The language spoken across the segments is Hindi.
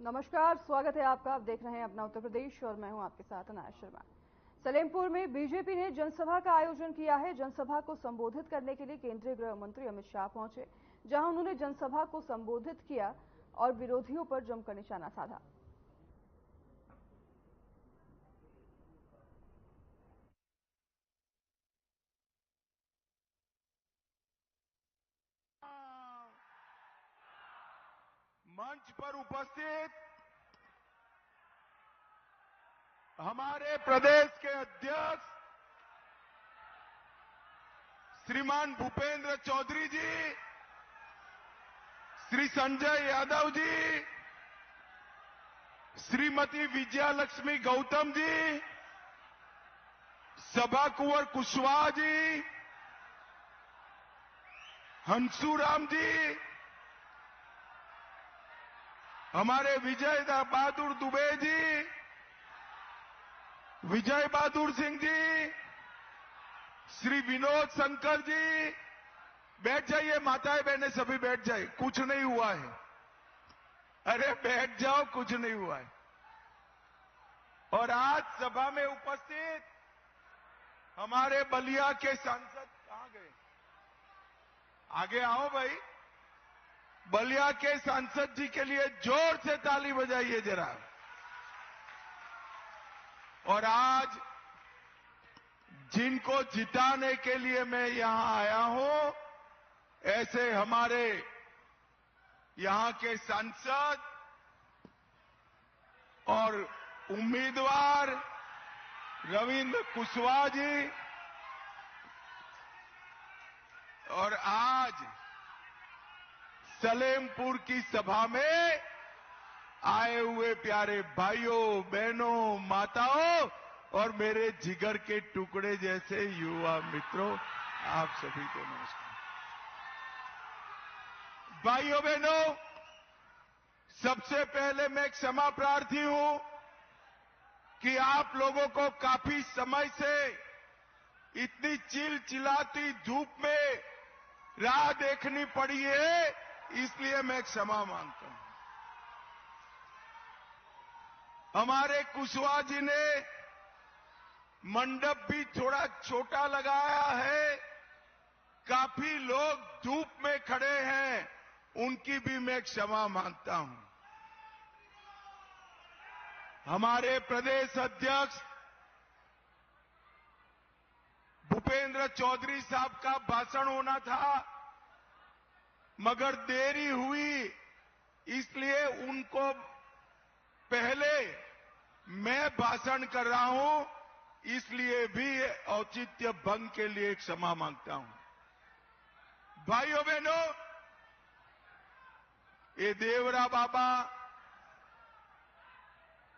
नमस्कार, स्वागत है आपका। आप देख रहे हैं अपना उत्तर प्रदेश और मैं हूं आपके साथ अनाया शर्मा। सलेमपुर में बीजेपी ने जनसभा का आयोजन किया है। जनसभा को संबोधित करने के लिए केंद्रीय गृह मंत्री अमित शाह पहुंचे, जहां उन्होंने जनसभा को संबोधित किया और विरोधियों पर जमकर निशाना साधा। मंच पर उपस्थित हमारे प्रदेश के अध्यक्ष श्रीमान भूपेंद्र चौधरी जी, श्री संजय यादव जी, श्रीमती विजयालक्ष्मी गौतम जी, सभा कुंवर कुशवाहा जी, हंसूराम जी, हमारे विजय बहादुर दुबे जी, विजय बहादुर सिंह जी, श्री विनोद शंकर जी, बैठ जाइए। माताएं बहनें सभी बैठ जाए, कुछ नहीं हुआ है। अरे बैठ जाओ, कुछ नहीं हुआ है। और आज सभा में उपस्थित हमारे बलिया के सांसद कहां गए? आगे आओ भाई। बलिया के सांसद जी के लिए जोर से ताली बजाइए जरा। और आज जिनको जिताने के लिए मैं यहां आया हूं, ऐसे हमारे यहां के सांसद और उम्मीदवार रविंद्र कुशवाहा जी, और आज सलेमपुर की सभा में आए हुए प्यारे भाइयों, बहनों, माताओं और मेरे जिगर के टुकड़े जैसे युवा मित्रों, आप सभी को नमस्कार। भाइयों बहनों, सबसे पहले मैं क्षमा प्रार्थी हूं कि आप लोगों को काफी समय से इतनी चिलचिलाती धूप में राह देखनी पड़ी है, इसलिए मैं क्षमा मांगता हूं। हमारे कुशवाहा जी ने मंडप भी थोड़ा छोटा लगाया है, काफी लोग धूप में खड़े हैं, उनकी भी मैं क्षमा मांगता हूं। हमारे प्रदेश अध्यक्ष भूपेंद्र चौधरी साहब का भाषण होना था, मगर देरी हुई, इसलिए उनको पहले मैं भाषण कर रहा हूं, इसलिए भी औचित्य भंग के लिए क्षमा मांगता हूं। भाइयों बहनों, ये देवरा बाबा,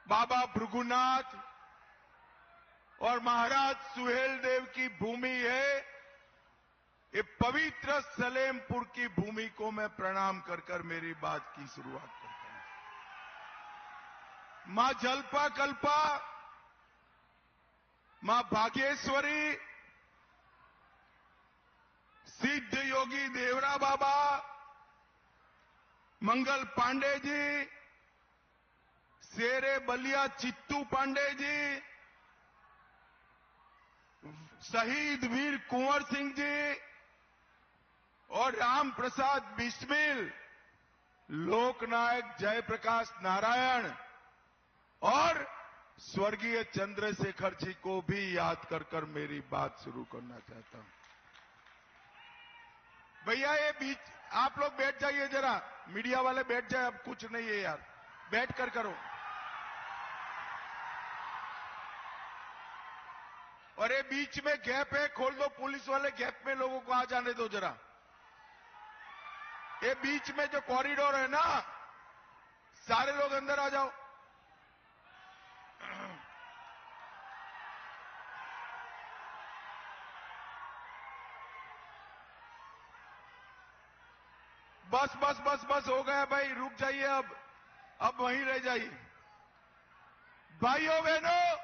बाबा भृगुनाथ और महाराज सुहेल देव की भूमि है। ये पवित्र सलेमपुर की भूमि को मैं प्रणाम कर कर मेरी बात की शुरुआत करता हूं। मां जल्पा कल्पा, मां भाग्येश्वरी, सिद्ध योगी देवरा बाबा, मंगल पांडे जी, शेरे बलिया चित्तू पांडे जी, शहीद वीर कुंवर सिंह जी और राम प्रसाद बिस्मिल, लोकनायक जयप्रकाश नारायण और स्वर्गीय चंद्रशेखर जी को भी याद कर कर मेरी बात शुरू करना चाहता हूं। भैया ये बीच आप लोग बैठ जाइए जरा, मीडिया वाले बैठ जाए, अब कुछ नहीं है यार, बैठ कर करो। और ये बीच में गैप है, खोल दो, पुलिस वाले गैप में लोगों को आ जाने दो जरा। ये बीच में जो कॉरिडोर है ना, सारे लोग अंदर आ जाओ। बस बस बस बस हो गया भाई, रुक जाइए, अब वहीं रह जाइए। भाइयों बहनों,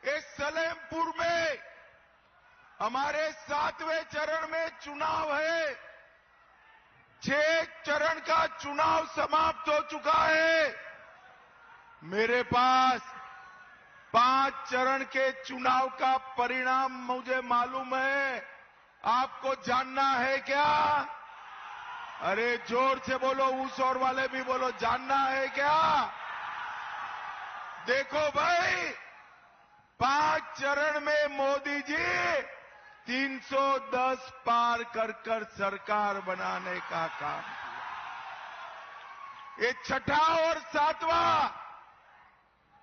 इस सलेमपुर में हमारे 7वें चरण में चुनाव है। 6 चरण का चुनाव समाप्त हो चुका है। मेरे पास 5 चरण के चुनाव का परिणाम मुझे मालूम है। आपको जानना है क्या? अरे जोर से बोलो, उस और वाले भी बोलो, जानना है क्या? देखो भाई, 5 चरण में मोदी जी 310 पार कर सरकार बनाने का काम किया। ये छठा और 7वां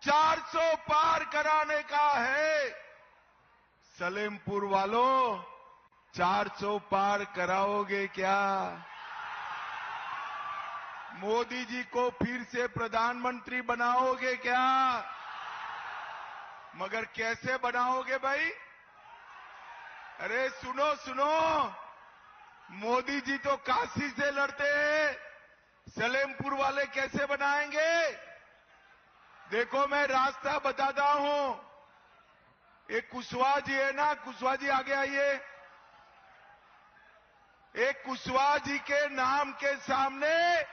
400 पार कराने का है। सलेमपुर वालों, 400 पार कराओगे क्या? मोदी जी को फिर से प्रधानमंत्री बनाओगे क्या? मगर कैसे बनाओगे भाई? अरे सुनो सुनो, मोदी जी तो काशी से लड़ते हैं, सलेमपुर वाले कैसे बनाएंगे? देखो मैं रास्ता बताता हूं। एक कुशवाहा जी है ना, कुशवाहा जी आगे आइए। एक कुशवाहा जी के नाम के सामने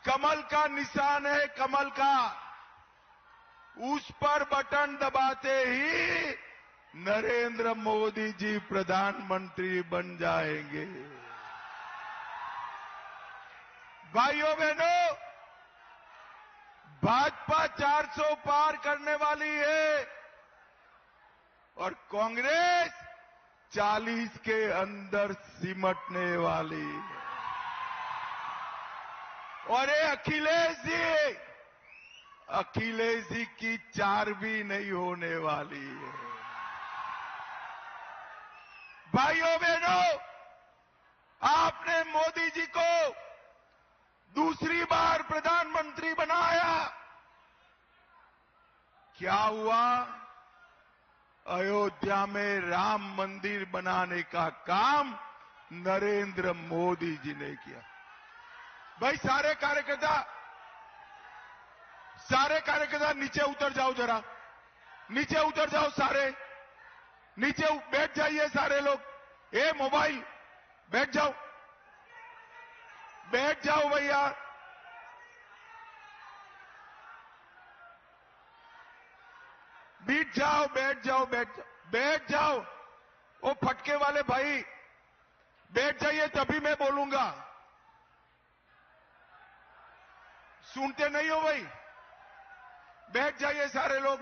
कमल का निशान है, कमल का। उस पर बटन दबाते ही नरेंद्र मोदी जी प्रधानमंत्री बन जाएंगे। भाइयों बहनों, भाजपा 400 पार करने वाली है और कांग्रेस 40 के अंदर सिमटने वाली है। और ये अखिलेश जी की 4 भी नहीं होने वाली है। भाइयों बहनों, आपने मोदी जी को दूसरी बार प्रधानमंत्री बनाया। क्या हुआ? अयोध्या में राम मंदिर बनाने का काम नरेंद्र मोदी जी ने किया। भाई सारे कार्यकर्ता नीचे उतर जाओ, जरा नीचे उतर जाओ, सारे नीचे बैठ जाइए सारे लोग। ए मोबाइल बैठ जाओ भैया। बैठ जाओ। वो फटके वाले भाई बैठ जाइए, तभी मैं बोलूंगा। सुनते नहीं हो भाई? बैठ जाइए सारे लोग।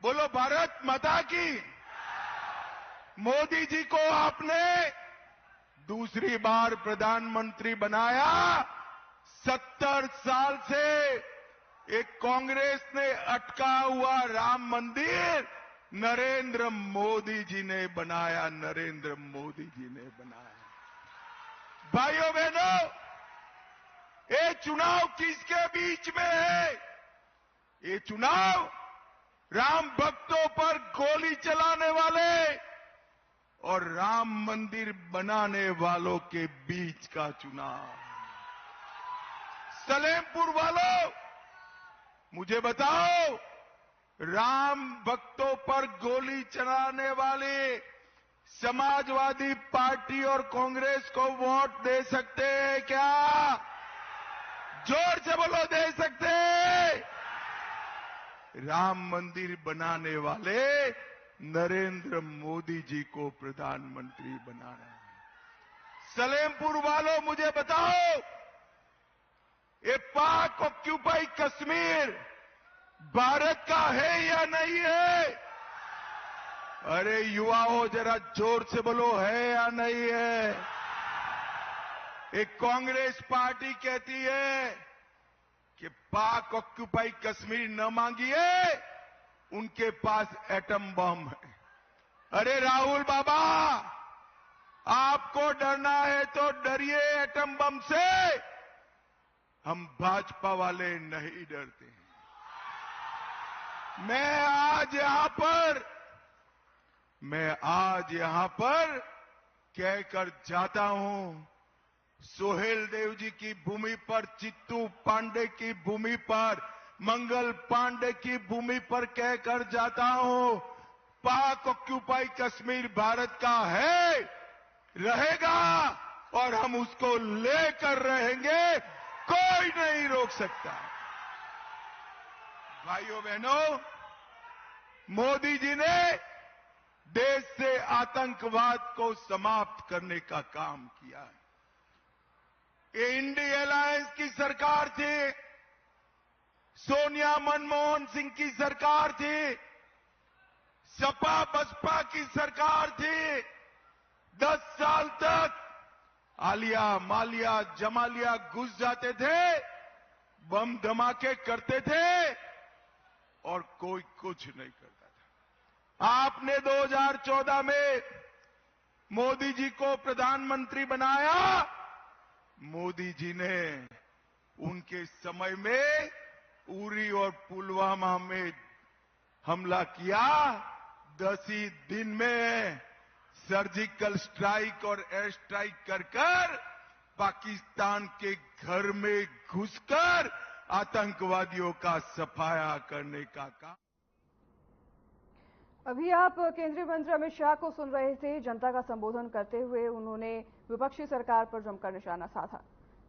बोलो भारत माता की। मोदी जी को आपने दूसरी बार प्रधानमंत्री बनाया। 70 साल से एक कांग्रेस ने अटका हुआ राम मंदिर नरेंद्र मोदी जी ने बनाया, नरेंद्र मोदी जी ने बनाया। भाइयों बहनों, ये चुनाव किसके बीच में है? ये चुनाव राम भक्तों पर गोली चलाने वाले और राम मंदिर बनाने वालों के बीच का चुनाव। सलेमपुर वालों, मुझे बताओ, राम भक्तों पर गोली चलाने वाले समाजवादी पार्टी और कांग्रेस को वोट दे सकते हैं क्या? जोर से बोलो, दे सकते हैं? राम मंदिर बनाने वाले नरेंद्र मोदी जी को प्रधानमंत्री बनाना है। सलेमपुर वालों, मुझे बताओ, ये पाक ऑक्यूपाई कश्मीर भारत का है या नहीं है? अरे युवाओं, जरा जोर से बोलो, है या नहीं है? एक कांग्रेस पार्टी कहती है कि पाक ऑक्यूपाई कश्मीर न मांगिए, उनके पास एटम बम है। अरे राहुल बाबा, आपको डरना है तो डरिए एटम बम से, हम भाजपा वाले नहीं डरते हैं। मैं आज यहां पर कहकर जाता हूं, सोहेल देव जी की भूमि पर, चित्तू पांडे की भूमि पर, मंगल पांडे की भूमि पर कहकर जाता हूं, पाक ऑक्यूपाई कश्मीर भारत का है, रहेगा और हम उसको लेकर रहेंगे, कोई नहीं रोक सकता। भाइयों बहनों, मोदी जी ने देश से आतंकवाद को समाप्त करने का काम किया है। ये इंडी अलायंस की सरकार थी, सोनिया मनमोहन सिंह की सरकार थी, सपा बसपा की सरकार थी। 10 साल तक आलिया मालिया जमालिया घुस जाते थे, बम धमाके करते थे और कोई कुछ नहीं करता था। आपने 2014 में मोदी जी को प्रधानमंत्री बनाया। मोदी जी ने उनके समय में उरी और पुलवामा में हमला किया। 10 ही दिन में सर्जिकल स्ट्राइक और एयर स्ट्राइक कर पाकिस्तान के घर में घुसकर आतंकवादियों का सफाया करने का काम। अभी आप केंद्रीय मंत्री अमित शाह को सुन रहे थे। जनता का संबोधन करते हुए उन्होंने विपक्षी सरकार पर जमकर निशाना साधा।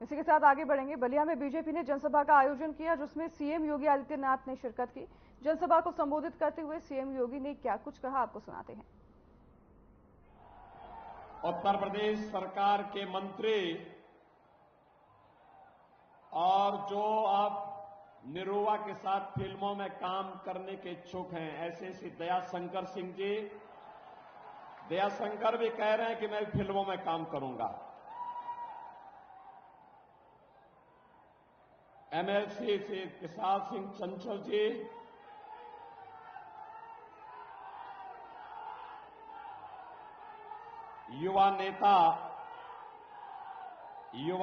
इसी के साथ आगे बढ़ेंगे। बलिया में बीजेपी ने जनसभा का आयोजन किया, जिसमें सीएम योगी आदित्यनाथ ने शिरकत की। जनसभा को संबोधित करते हुए सीएम योगी ने क्या कुछ कहा, आपको सुनाते हैं। उत्तर प्रदेश सरकार के मंत्री और जो आप निरुआ के साथ फिल्मों में काम करने के इच्छुक हैं, ऐसे श्री दयाशंकर सिंह जी, दयाशंकर भी कह रहे हैं कि मैं फिल्मों में काम करूंगा। एमएलसी श्री किसान सिंह चंचल जी, युवा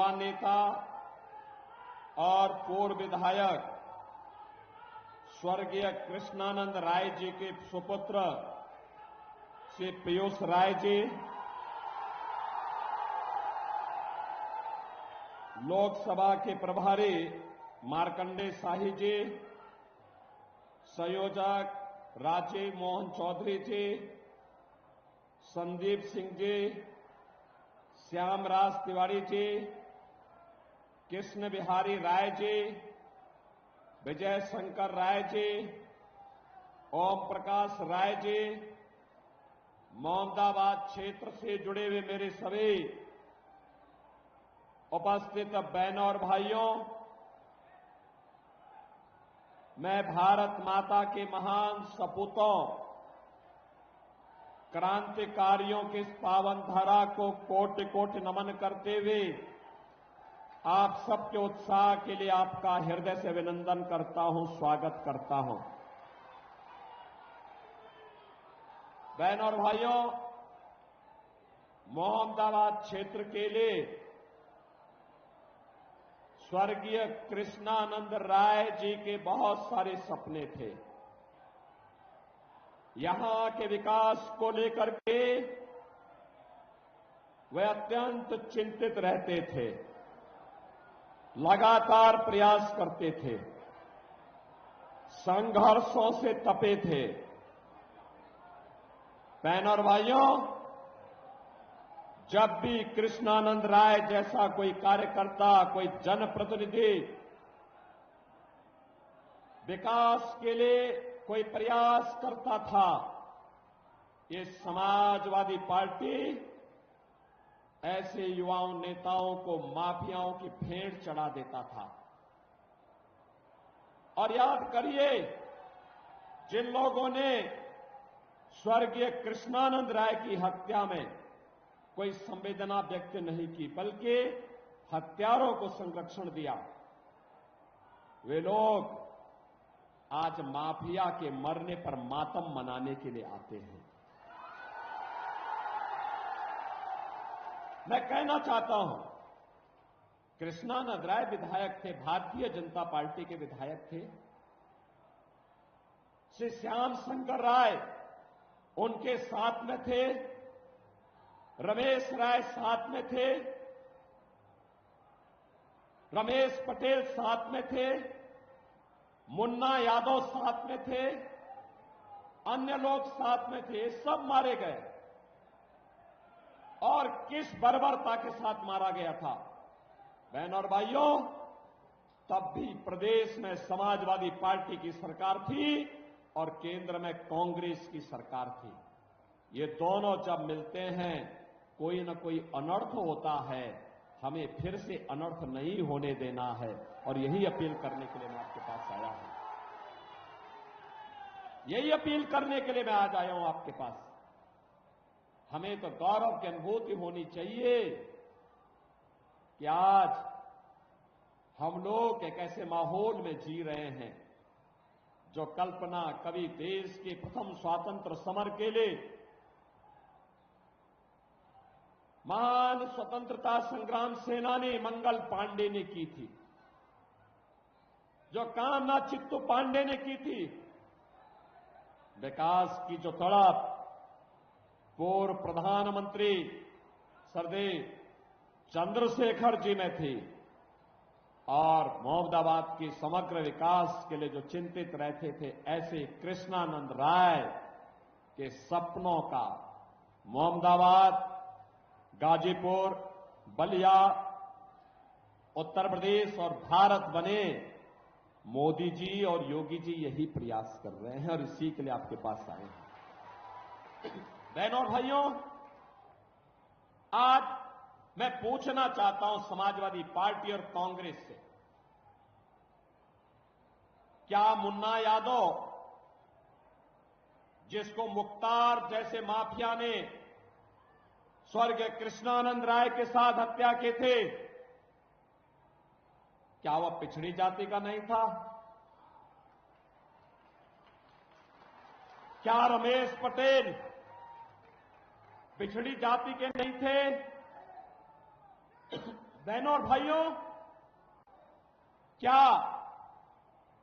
नेता और पूर्व विधायक स्वर्गीय कृष्णानंद राय जी के सुपुत्र श्री पीयूष राय जी, लोकसभा के प्रभारी मार्कंडेय शाही जी, संयोजक राजीव मोहन चौधरी जी, संदीप सिंह जी, श्यामराज तिवारी जी, कृष्ण बिहारी राय जी, विजय शंकर राय जी, ओम प्रकाश राय जी, मोहम्मदाबाद क्षेत्र से जुड़े हुए मेरे सभी उपस्थित बहनों और भाइयों, मैं भारत माता के महान सपूतों, क्रांतिकारियों की इस पावन धरा को कोटि कोटि नमन करते हुए आप सबके उत्साह के लिए आपका हृदय से अभिनंदन करता हूं, स्वागत करता हूं। बहनों और भाइयों, मोहम्मदाबाद क्षेत्र के लिए स्वर्गीय कृष्णानंद राय जी के बहुत सारे सपने थे। यहां के विकास को लेकर के वे अत्यंत चिंतित रहते थे, लगातार प्रयास करते थे, संघर्षों से तपे थे। बहनों और भाइयों, जब भी कृष्णानंद राय जैसा कोई कार्यकर्ता, कोई जनप्रतिनिधि विकास के लिए कोई प्रयास करता था, ये समाजवादी पार्टी ऐसे युवाओं नेताओं को माफियाओं की भेंट चढ़ा देता था। और याद करिए, जिन लोगों ने स्वर्गीय कृष्णानंद राय की हत्या में कोई संवेदना व्यक्त नहीं की, बल्कि हत्यारों को संरक्षण दिया, वे लोग आज माफिया के मरने पर मातम मनाने के लिए आते हैं। मैं कहना चाहता हूं, कृष्णानंद राय विधायक थे, भारतीय जनता पार्टी के विधायक थे। श्री श्याम शंकर राय उनके साथ में थे, रमेश राय साथ में थे, रमेश पटेल साथ में थे, मुन्ना यादव साथ में थे, अन्य लोग साथ में थे, सब मारे गए। और किस बर्बरता के साथ मारा गया था। बहनों और भाइयों, तब भी प्रदेश में समाजवादी पार्टी की सरकार थी और केंद्र में कांग्रेस की सरकार थी। ये दोनों जब मिलते हैं कोई न कोई अनर्थ होता है। हमें फिर से अनर्थ नहीं होने देना है और यही अपील करने के लिए मैं आपके पास आया हूं। यही अपील करने के लिए मैं आज आया हूं आपके पास। हमें तो गौरव की अनुभूति होनी चाहिए कि आज हम लोग एक ऐसे माहौल में जी रहे हैं जो कल्पना कभी देश के प्रथम स्वातंत्र समर के लिए महान स्वतंत्रता संग्राम सेनानी मंगल पांडे ने की थी, जो कामना चित्तू पांडे ने की थी। विकास की जो तड़प पूर्व प्रधानमंत्री सरदेव चंद्रशेखर जी में थी और मोहम्मदाबाद के समग्र विकास के लिए जो चिंतित रहते थे, ऐसे कृष्णानंद राय के सपनों का मोहम्मदाबाद, गाजीपुर, बलिया, उत्तर प्रदेश और भारत बने। मोदी जी और योगी जी यही प्रयास कर रहे हैं और इसी के लिए आपके पास आए हैं। बहनों और भाइयों, आज मैं पूछना चाहता हूं समाजवादी पार्टी और कांग्रेस से, क्या मुन्ना यादव, जिसको मुख्तार जैसे माफिया ने स्वर्गीय कृष्णानंद राय के साथ हत्या के थे, क्या वह पिछड़ी जाति का नहीं था? क्या रमेश पटेल पिछड़ी जाति के नहीं थे? बहनों और भाइयों, क्या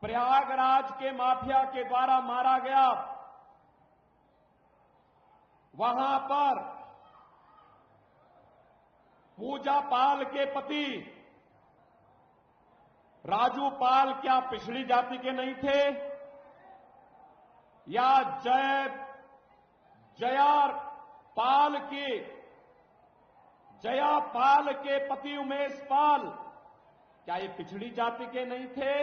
प्रयागराज के माफिया के द्वारा मारा गया वहां पर पूजा पाल के पति राजू पाल क्या पिछड़ी जाति के नहीं थे? या जया पाल के पति उमेश पाल क्या ये पिछड़ी जाति के नहीं थे?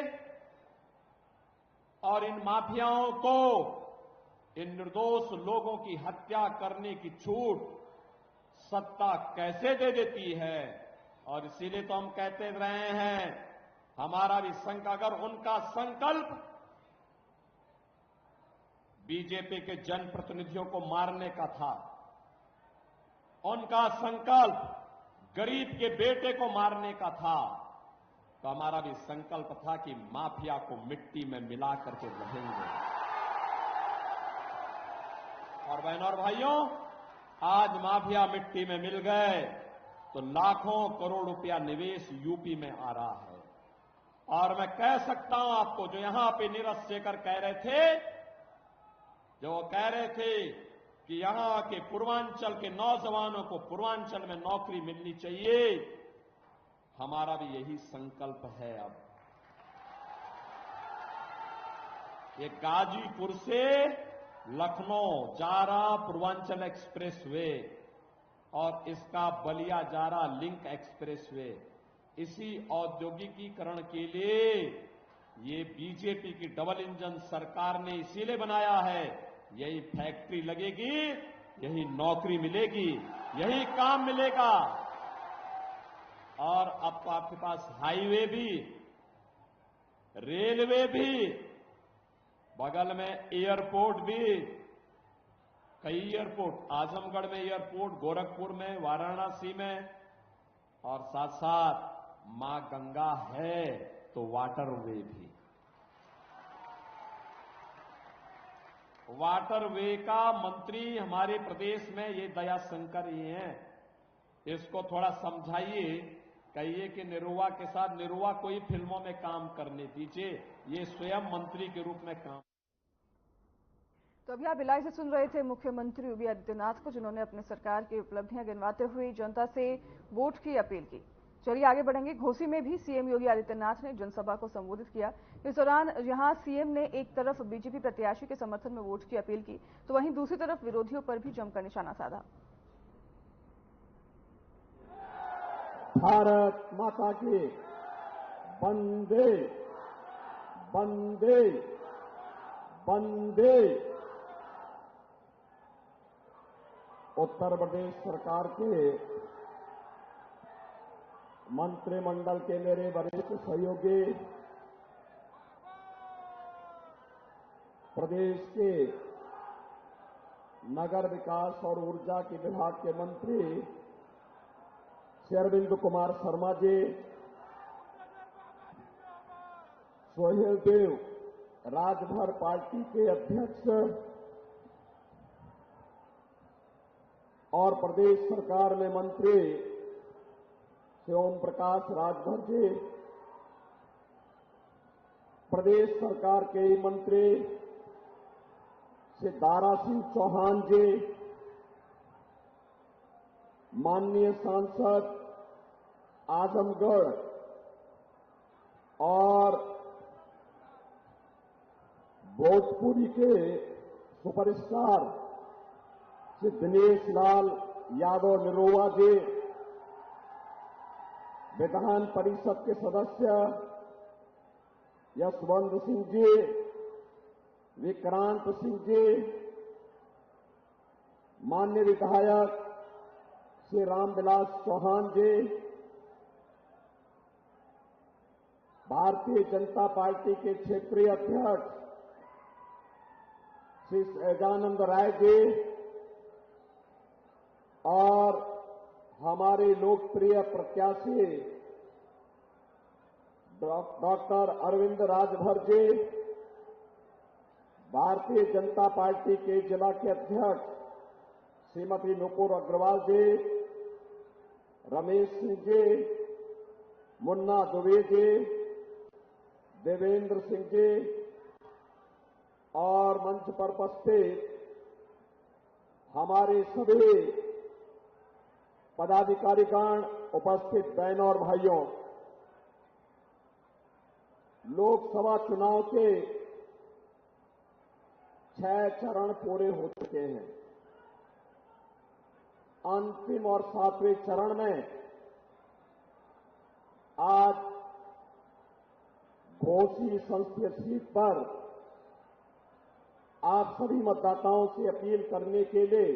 और इन माफियाओं को, इन निर्दोष लोगों की हत्या करने की छूट सत्ता कैसे दे देती है? और इसीलिए तो हम कहते रहे हैं, हमारा भी अगर उनका संकल्प बीजेपी के जनप्रतिनिधियों को मारने का था, उनका संकल्प गरीब के बेटे को मारने का था, तो हमारा भी संकल्प था कि माफिया को मिट्टी में मिला करके रहेंगे। और बहनों और भाइयों, आज माफिया मिट्टी में मिल गए तो लाखों करोड़ रुपया निवेश यूपी में आ रहा है। और मैं कह सकता हूं आपको, जो यहां पे नीरज शेखर कह रहे थे, जो कह रहे थे कि यहां के पूर्वांचल के नौजवानों को पूर्वांचल में नौकरी मिलनी चाहिए, हमारा भी यही संकल्प है। अब ये गाजीपुर से लखनऊ जा रहा पूर्वांचल एक्सप्रेस वे और इसका बलिया जा रहा लिंक एक्सप्रेस वे, इसी औद्योगिकीकरण के लिए ये बीजेपी की डबल इंजन सरकार ने इसीलिए बनाया है। यही फैक्ट्री लगेगी, यही नौकरी मिलेगी, यही काम मिलेगा। और अब तो आपके पास हाईवे भी, रेलवे भी, बगल में एयरपोर्ट भी, कई एयरपोर्ट, आजमगढ़ में एयरपोर्ट, गोरखपुर में, वाराणसी में, और साथ साथ मां गंगा है तो वाटरवे भी। वाटरवे का मंत्री हमारे प्रदेश में ये दयाशंकर ही हैं। इसको थोड़ा समझाइए, कहिए कि निरुआ के साथ निरुआ कोई फिल्मों में काम करने दीजिए, ये स्वयं मंत्री के रूप में काम। तो अभी आप भिलाई से सुन रहे थे मुख्यमंत्री योगी आदित्यनाथ को, जिन्होंने अपने सरकार की उपलब्धियां गिनवाते हुए जनता से वोट की अपील की। चलिए आगे बढ़ेंगे। घोसी में भी सीएम योगी आदित्यनाथ ने जनसभा को संबोधित किया। इस दौरान यहां सीएम ने एक तरफ बीजेपी प्रत्याशी के समर्थन में वोट की अपील की, तो वहीं दूसरी तरफ विरोधियों पर भी जमकर निशाना साधा। भारत माता की वंदे वंदे वंदे। उत्तर प्रदेश सरकार के मंत्रिमंडल के मेरे वरिष्ठ सहयोगी, प्रदेश के नगर विकास और ऊर्जा के विभाग के मंत्री श्री अरविंद कुमार शर्मा जी, सोहेल देव राजभर पार्टी के अध्यक्ष और प्रदेश सरकार में मंत्री श्री ओम प्रकाश राजभर जी, प्रदेश सरकार के मंत्री श्री दारा सिंह चौहान जी, माननीय सांसद आजमगढ़ और भोजपुरी के सुपरस्टार श्री दिनेश लाल यादव निरोवा जी, विधान परिषद के सदस्य यशवंत सिंह जी, विक्रांत सिंह जी, माननीय विधायक श्री रामविलास चौहान जी, भारतीय जनता पार्टी के क्षेत्रीय अध्यक्ष श्री सहजानंद राय जी और हमारे लोकप्रिय प्रत्याशी डॉक्टर अरविंद राजभर जी, भारतीय जनता पार्टी के जिला के अध्यक्ष श्रीमती नुपुर अग्रवाल जी, रमेश सिंह जी, मुन्ना दुबे जी, देवेंद्र सिंह जी और मंच पर उपस्थित हमारे सभी पदाधिकारीगण, उपस्थित बहनों और भाइयों, लोकसभा चुनाव के 6 चरण पूरे हो चुके हैं। अंतिम और 7वें चरण में आज घोसी संसदीय सीट पर आप सभी मतदाताओं से अपील करने के लिए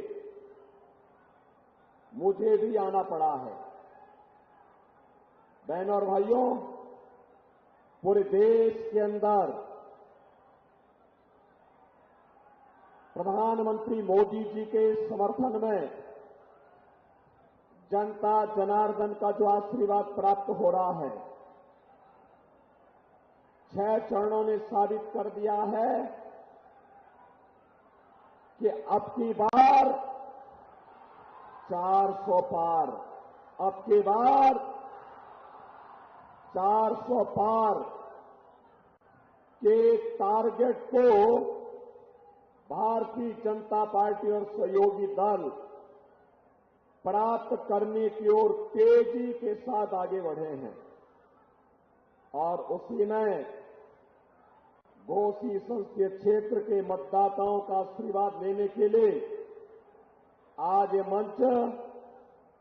मुझे भी आना पड़ा है। बहनों और भाइयों, पूरे देश के अंदर प्रधानमंत्री मोदी जी के समर्थन में जनता जनार्दन का जो आशीर्वाद प्राप्त हो रहा है, 6 चरणों ने साबित कर दिया है कि अब की बार 400 पार, अब की बार 400 पार के टारगेट को भारतीय जनता पार्टी और सहयोगी दल प्राप्त करने की ओर तेजी के साथ आगे बढ़े हैं। और उसी में घोसी संसदीय क्षेत्र के मतदाताओं का आशीर्वाद लेने के लिए आज ये मंच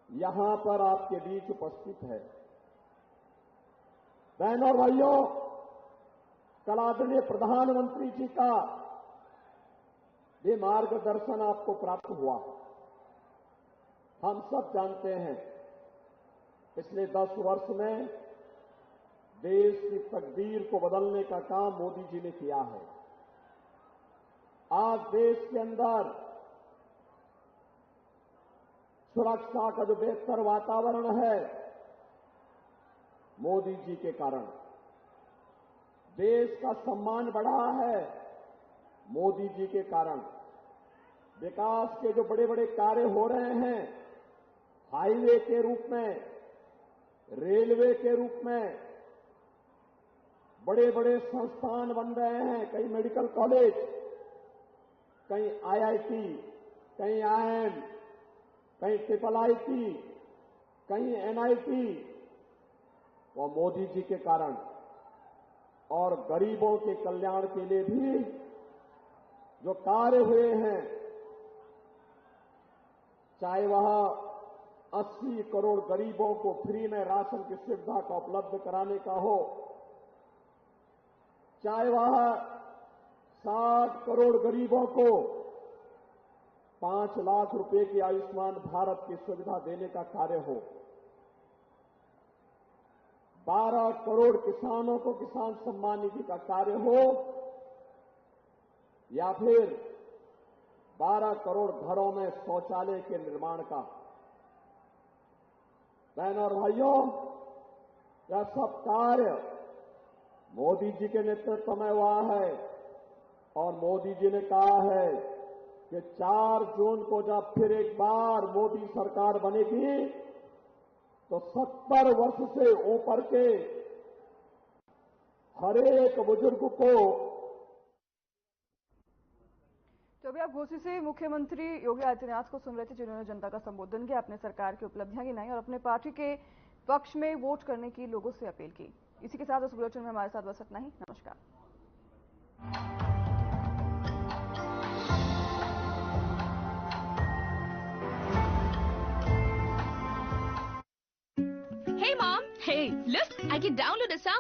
यहां पर आपके बीच उपस्थित है। बहनों और भाइयों, कल आदरणीय प्रधानमंत्री जी का ये मार्गदर्शन आपको प्राप्त हुआ। हम सब जानते हैं पिछले 10 वर्ष में देश की तकदीर को बदलने का काम मोदी जी ने किया है। आज देश के अंदर सुरक्षा का जो बेहतर वातावरण है, मोदी जी के कारण देश का सम्मान बढ़ा है, मोदी जी के कारण विकास के जो बड़े बड़े कार्य हो रहे हैं, हाईवे के रूप में, रेलवे के रूप में, बड़े बड़े संस्थान बन रहे हैं, कई मेडिकल कॉलेज, कहीं आईआईटी, कहीं आईएम, कहीं IIIT, कहीं एनआईटी, वो मोदी जी के कारण। और गरीबों के कल्याण के लिए भी जो कार्य हुए हैं, चाहे वह 80 करोड़ गरीबों को फ्री में राशन की सुविधा का उपलब्ध कराने का हो, चाहे वह 60 करोड़ गरीबों को 5 लाख रुपए की आयुष्मान भारत की सुविधा देने का कार्य हो, 12 करोड़ किसानों को किसान सम्मान निधि का कार्य हो, या फिर 12 करोड़ घरों में शौचालय के निर्माण का। बहनों और भाइयों, यह सब कार्य मोदी जी के नेतृत्व में हुआ है और मोदी जी ने कहा है कि 4 जून को जब फिर एक बार मोदी सरकार बनेगी तो 70 वर्ष से ऊपर के हर एक बुजुर्ग को। तो अभी आप घोसी से मुख्यमंत्री योगी आदित्यनाथ को सुन रहे थे, जिन्होंने जनता का संबोधन किया, अपने सरकार की उपलब्धियां गिनाई और अपने पार्टी के पक्ष में वोट करने की लोगों से अपील की। इसी के साथ इस बुलेटिन में हमारे साथ बस इतना ही। नमस्कार। Hey mom, hey, look, I can download a song